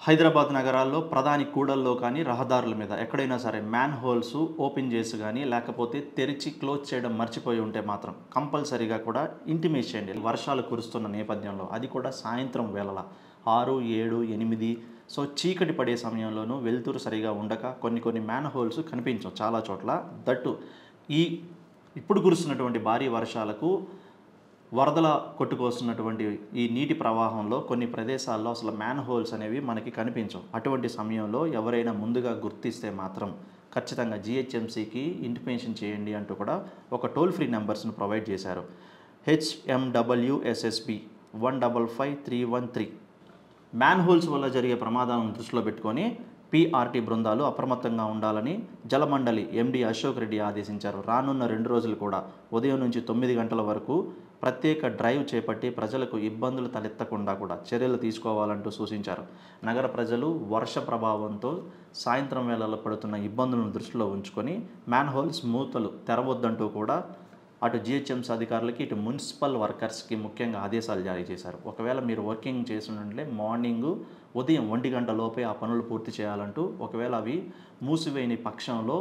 హైదరాబాద్ నగరాల్లో ప్రధాని కూడల్లో కానీ రహదారుల మీద ఎక్కడైనా సరే మ్యాన్ హోల్స్ ఓపెన్ చేసి కానీ లేకపోతే తెరిచి క్లోజ్ చేయడం మర్చిపోయి ఉంటే మాత్రం కంపల్సరీగా కూడా ఇంటిమేట్ చేయండి. వర్షాలు కురుస్తున్న నేపథ్యంలో అది కూడా సాయంత్రం వేళల 6, 7, 8 సో చీకటి పడే సమయంలోనూ వెలుతురు సరిగా ఉండక కొన్ని మ్యాన్ హోల్స్ కనిపించవు చాలా చోట్ల. దట్టు ఇప్పుడు కురుస్తున్నటువంటి భారీ వర్షాలకు వరదల కొట్టుకొస్తున్నటువంటి ఈ నీటి ప్రవాహంలో కొన్ని ప్రదేశాల్లో అసలు మ్యాన్ హోల్స్ అనేవి మనకి కనిపించవు. అటువంటి సమయంలో ఎవరైనా ముందుగా గుర్తిస్తే మాత్రం ఖచ్చితంగా జిహెచ్ఎంసీకి ఇంటిమేషన్ చేయండి అంటూ కూడా ఒక టోల్ ఫ్రీ నెంబర్స్ను ప్రొవైడ్ చేశారు. HMWSSB 155313. మ్యాన్ హోల్స్ వల్ల జరిగే ప్రమాదాలను దృష్టిలో పెట్టుకొని PRT బృందాలు అప్రమత్తంగా ఉండాలని జలమండలి MD అశోక్ రెడ్డి ఆదేశించారు. రానున్న 2 రోజులు కూడా ఉదయం నుంచి 9 గంటల వరకు ప్రత్యేక డ్రైవ్ చేపట్టి ప్రజలకు ఇబ్బందులు తలెత్తకుండా కూడా చర్యలు తీసుకోవాలంటూ సూచించారు. నగర ప్రజలు వర్ష ప్రభావంతో సాయంత్రం వేళల్లో పడుతున్న ఇబ్బందులను దృష్టిలో ఉంచుకొని మ్యాన్ హోల్స్ మూతలు తెరవద్దంటూ కూడా అటు జిహెచ్ఎంసీ అధికారులకి ఇటు మున్సిపల్ వర్కర్స్కి ముఖ్యంగా ఆదేశాలు జారీ చేశారు. ఒకవేళ మీరు వర్కింగ్ చేసినట్లే మార్నింగ్ ఉదయం 1 గంట లోపే ఆ పనులు పూర్తి చేయాలంటూ, ఒకవేళ అవి మూసివేయని పక్షంలో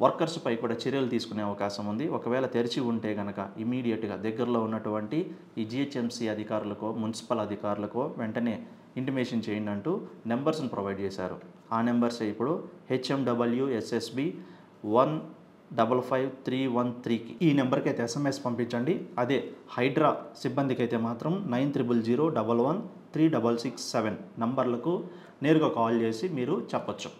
వర్కర్స్పై కూడా చర్యలు తీసుకునే అవకాశం ఉంది. ఒకవేళ తెరిచి ఉంటే కనుక ఇమీడియట్గా దగ్గరలో ఉన్నటువంటి ఈ జిహెచ్ఎంసీ అధికారులకో మున్సిపల్ అధికారులకో వెంటనే ఇంటిమేషన్ చేయండి అంటూ నెంబర్స్ని ప్రొవైడ్ చేశారు. ఆ నెంబర్సే ఇప్పుడు HMWSSB 155313కి ఈ నెంబర్కి అయితే SMS పంపించండి. అదే హైడ్రా సిబ్బందికి అయితే మాత్రం 9000113667 నంబర్లకు నేరుగా కాల్ చేసి మీరు చెప్పొచ్చు.